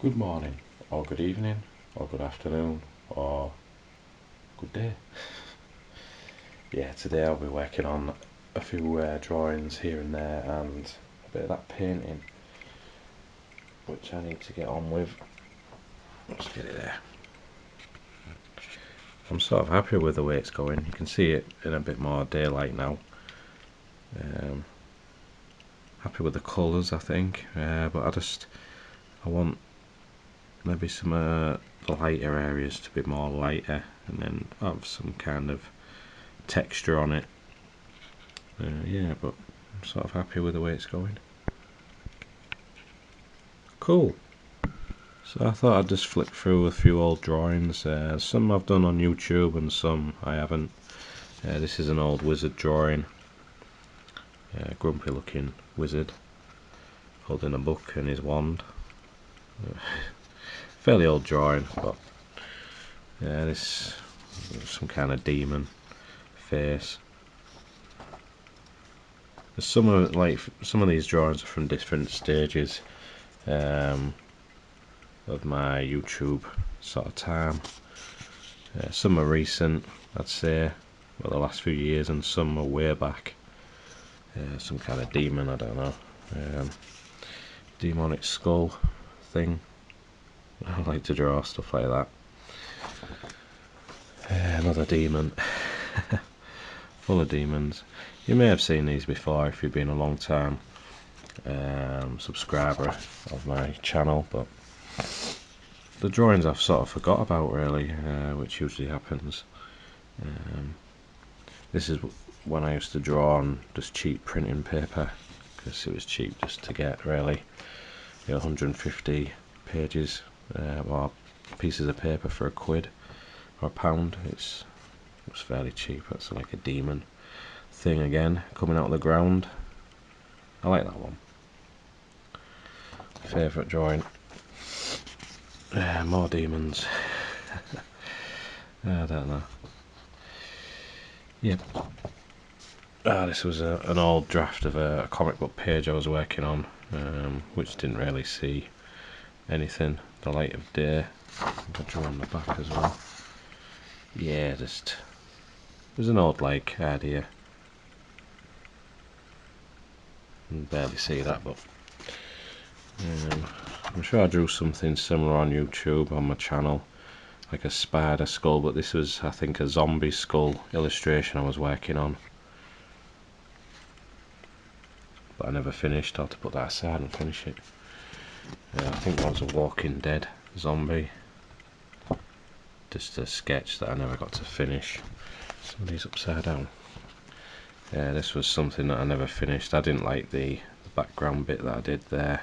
Good morning, or good evening, or good afternoon, or good day. Yeah, today I'll be working on a few drawings here and there and a bit of that painting, which I need to get on with. Let's get it there. I'm sort of happy with the way it's going. You can see it in a bit more daylight now. Happy with the colours, I think, but I want maybe some the lighter areas to be more lighter and then have some kind of texture on it. Yeah, but I'm sort of happy with the way it's going. Cool. So I thought I'd just flip through a few old drawings. Some I've done on YouTube and some I haven't. This is an old wizard drawing. Grumpy looking wizard holding a book and his wand. Fairly old drawing, but this some kind of demon face. Some of these drawings are from different stages of my YouTube sort of time. Some are recent, I'd say, well, the last few years, and some are way back. Some kind of demon, I don't know. Demonic skull thing. I like to draw stuff like that. Another demon. Full of demons. You may have seen these before if you've been a long time subscriber of my channel, but the drawings I've sort of forgot about really, which usually happens. This is when I used to draw on just cheap printing paper, because it was cheap just to get, really. 150 pages or pieces of paper for £1 or £1. It was fairly cheap. That's like a demon thing again, coming out of the ground. I like that one. Favourite drawing. More demons. I don't know. Yep. This was an old draft of a comic book page I was working on, which didn't really see anything the light of day. I drew on the back as well. Yeah, just it was an old idea. You can barely see that, but I'm sure I drew something similar on YouTube on my channel, like a spider skull, but this was, I think, a zombie skull illustration I was working on. But I never finished. I had to put that aside and finish it. I think that was a Walking Dead zombie. Just a sketch that I never got to finish. Somebody's upside down. This was something that I never finished. I didn't like the background bit that I did there.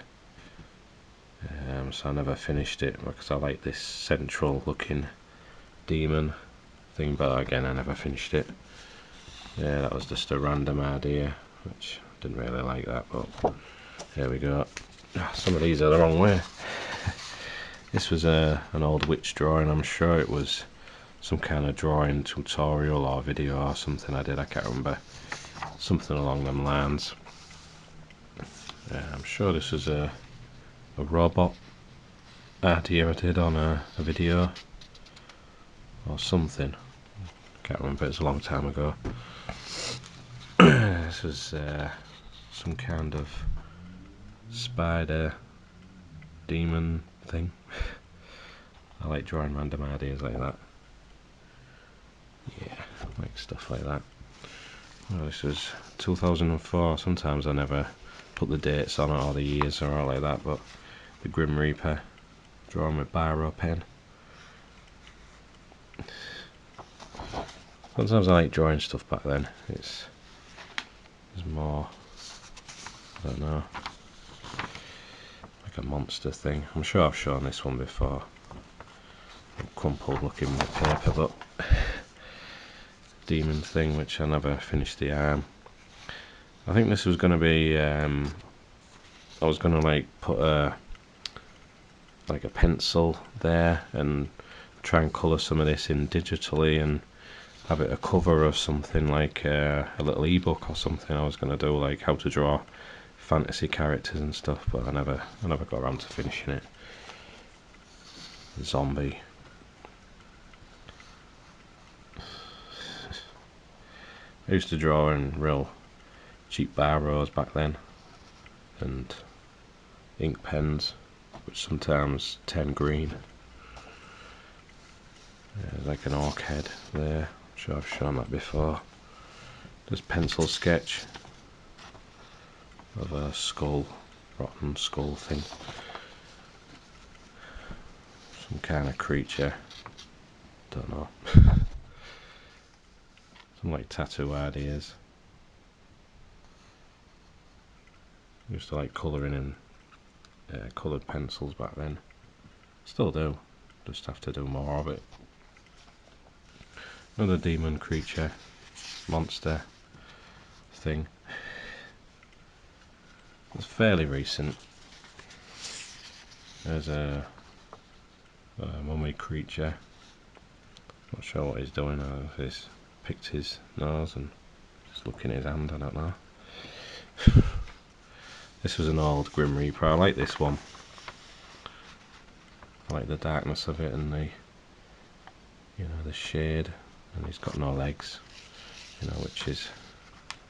So I never finished it because I like this central looking demon thing, but again I never finished it. Yeah, that was just a random idea, which I didn't really like that, but there we go. Some of these are the wrong way. This was an old witch drawing. I'm sure it was some kind of drawing tutorial or video or something I did, I can't remember. Something along them lines. I'm sure this was a robot idea I did on a video or something. Can't remember, it's a long time ago. This was some kind of spider demon thing. I like drawing random ideas like that. Yeah, I like stuff like that. Well, this was 2004. Sometimes I never put the dates on it or the years or all like that, but the Grim Reaper drawn with biro pen. Sometimes I like drawing stuff back then. There's more, I don't know, like a monster thing. I'm sure I've shown this one before. Crumpled looking paper, but demon thing, which I never finished the arm. I think this was going to be, I was going to put a pencil there and try and colour some of this in digitally and have it a cover of something like a little ebook or something. I was going to do like how to draw fantasy characters and stuff, but I never got around to finishing it. zombie. I used to draw in real cheap biro back then, and ink pens, which sometimes 10 green. Like an orc head there, I'm sure I've shown that before. Just pencil sketch of a skull, rotten skull thing. Some kind of creature, don't know. Some like tattoo ideas. I used to like colouring in coloured pencils back then. Still do, just have to do more of it. Another demon creature, monster thing. It's fairly recent. There's a mummy creature. Not sure what he's doing. If he's picked his nose and just looking at his hand, I don't know. This was an old Grim Reaper. I like this one. I like the darkness of it and the, the shade. And he's got no legs, which is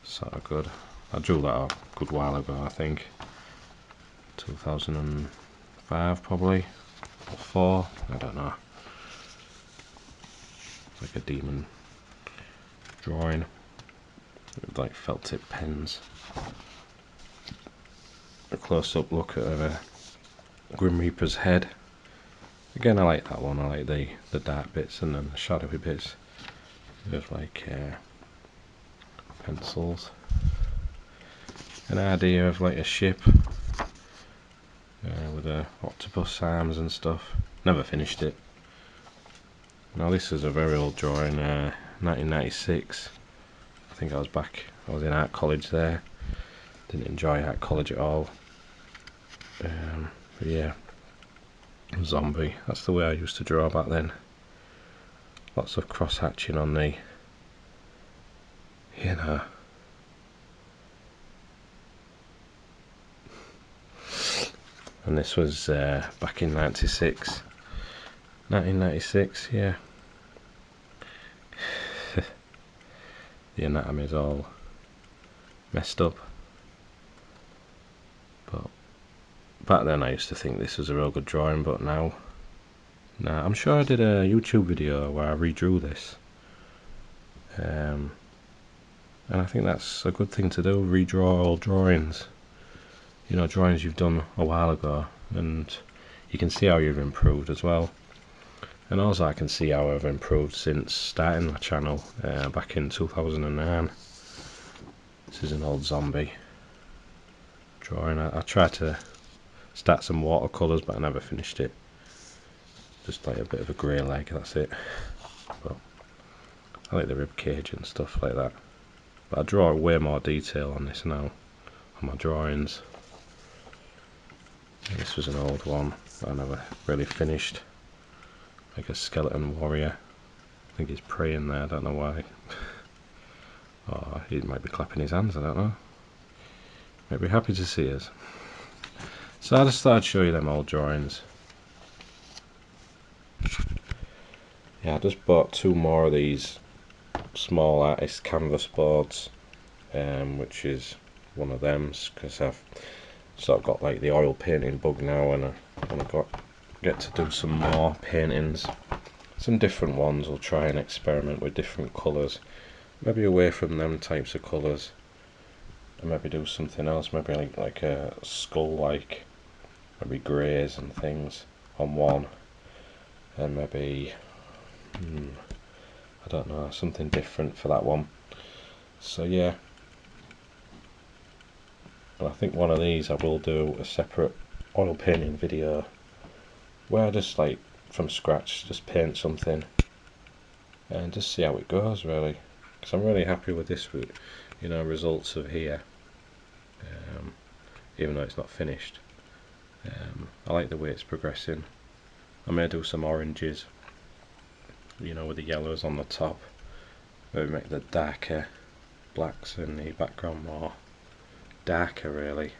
sort of good. I drew that a good while ago, I think. 2005 probably, or 4, I don't know. It's like a demon drawing with like felt tip pens. A close up look at a Grim Reaper's head. Again, I like that one. I like the dark bits and then the shadowy bits. There's like pencils. An idea of like a ship with octopus arms and stuff. Never finished it. Now this is a very old drawing, 1996. I think I was in art college there. Didn't enjoy art college at all. But yeah, zombie. That's the way I used to draw back then. Lots of cross hatching on the, And this was back in 1996, yeah. The anatomy's all messed up. But back then I used to think this was a real good drawing, but now, nah, I'm sure I did a YouTube video where I redrew this. And I think that's a good thing to do, redraw old drawings. Drawings you've done a while ago, and you can see how you've improved as well. And also I can see how I've improved since starting my channel back in 2009. This is an old zombie drawing. I tried to start some watercolours, but I never finished it. Just like a bit of a grey leg, that's it. But I like the rib cage and stuff like that. But I draw way more detail on this now, on my drawings. This was an old one that I never really finished. Like a skeleton warrior. I think he's praying there, I don't know why. Or he might be clapping his hands, I don't know. Might be happy to see us. So I just thought I'd show you them old drawings. Yeah, I just bought 2 more of these small artist canvas boards, which is one of them, because I've sort of got like the oil painting bug now, and I want to get to do some more paintings, some different ones. I'll try and experiment with different colours, maybe away from them types of colours, and maybe do something else, maybe like a skull, like maybe greys and things on one, and maybe I don't know, something different for that one. So yeah, and I think one of these I will do a separate oil painting video where I just like from scratch just paint something and just see how it goes, really, because I'm really happy with this, results of here, even though it's not finished. I like the way it's progressing. I may do some oranges, with the yellows on the top, maybe make the darker blacks in the background more darker, really.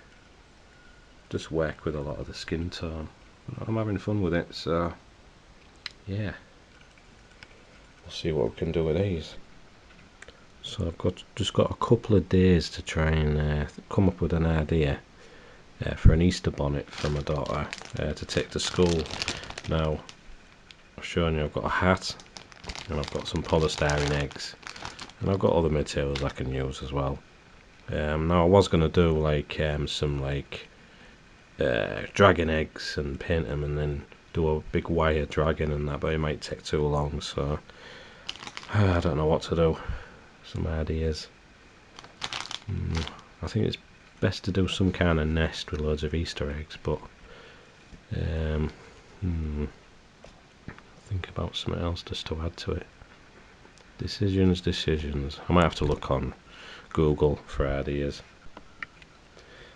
Just work with a lot of the skin tone. I'm having fun with it, so yeah, we'll see what we can do with these. So I've just got a couple of days to try and come up with an idea for an Easter bonnet for my daughter to take to school. Now, I've shown you I've got a hat, and I've got some polystyrene eggs, and I've got other materials I can use as well. Now I was going to do like some like dragon eggs and paint them and then do a big wire dragon and that, but it might take too long, so I don't know what to do. Some ideas. I think it's best to do some kind of nest with loads of Easter eggs, but think about something else just to add to it. Decisions. I might have to look on Google for ideas.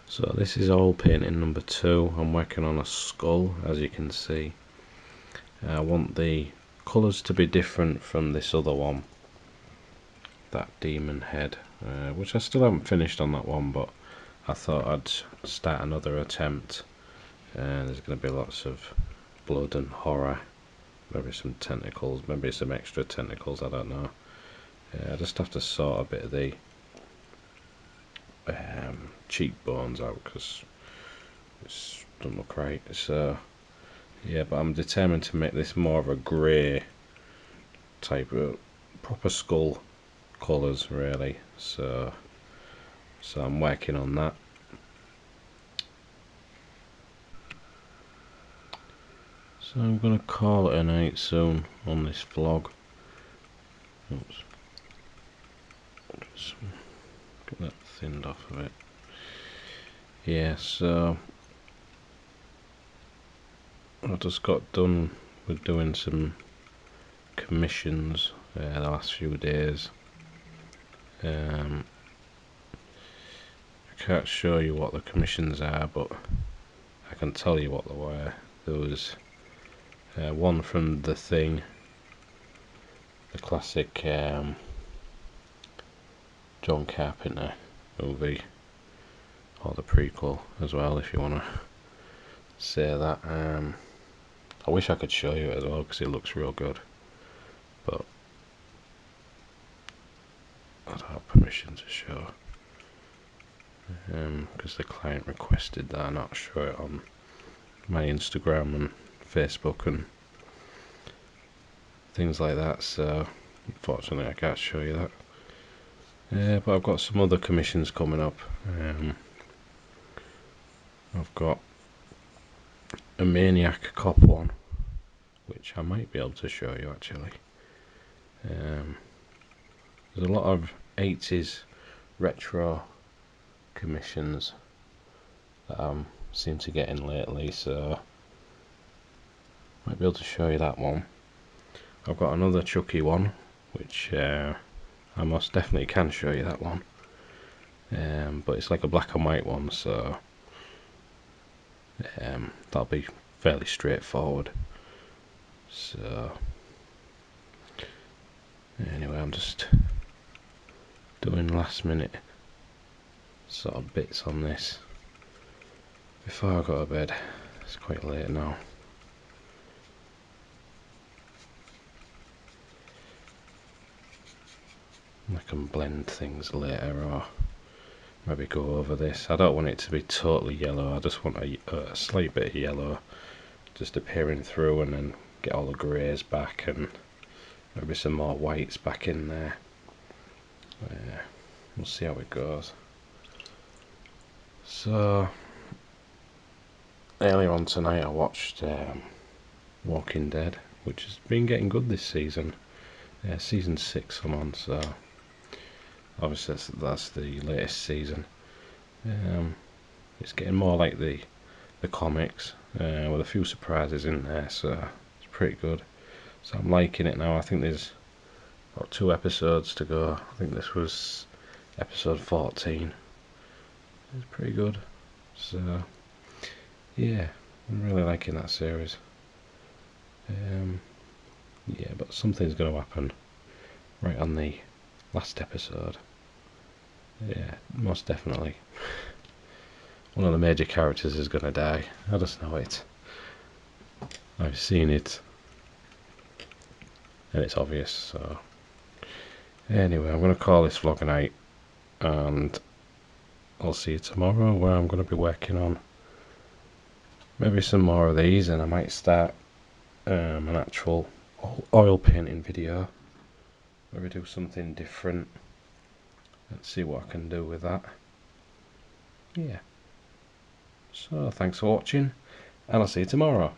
So this is oil painting number 2. I'm working on a skull, as you can see. I want the colours to be different from this other one, that demon head, which I still haven't finished on that one, but I thought I'd start another attempt. There's going to be lots of blood and horror, maybe some tentacles, maybe some extra tentacles, I don't know. I just have to sort a bit of the cheekbones out because it doesn't look right. So yeah, but I'm determined to make this more of a grey type of proper skull colours really, so I'm working on that. So I'm going to call it a night soon on this vlog. Oops. Just get that thinned off of it. Yeah, so I just got done with doing some commissions the last few days. I can't show you what the commissions are, but I can tell you what they were. There was one from The Thing, the classic John Carpenter movie, or the prequel as well, if you want to say that. I wish I could show you it as well because it looks real good, but I don't have permission to show because the client requested that I not show it on my Instagram and Facebook and things like that, so unfortunately I can't show you that. But I've got some other commissions coming up. I've got a Maniac Cop one, which I might be able to show you actually. There's a lot of 80s retro commissions that I seem to get in lately, so I might be able to show you that one. I've got another Chucky one, which I most definitely can show you that one, but it's like a black and white one, so that'll be fairly straightforward. So anyway, I'm just doing last minute sort of bits on this before I go to bed. It's quite late now. I can blend things later or maybe go over this. I don't want it to be totally yellow, I just want a slight bit of yellow just appearing through, and then get all the greys back and maybe some more whites back in there. We'll see how it goes. So earlier on tonight I watched Walking Dead, which has been getting good this season. Season 6 I'm on, so obviously that's the latest season. It's getting more like the comics, with a few surprises in there, so it's pretty good. So I'm liking it now. I think there's about 2 episodes to go. I think this was episode 14. It's pretty good. So yeah, I'm really liking that series. Yeah, but something's going to happen right on the last episode. Yeah, most definitely. One of the major characters is going to die. I just know it. I've seen it and it's obvious. So anyway, I'm going to call this vlog a night, and I'll see you tomorrow, where I'm going to be working on maybe some more of these, and I might start an actual oil painting video, maybe do something different. Let's see what I can do with that. Yeah. So thanks for watching, and I'll see you tomorrow.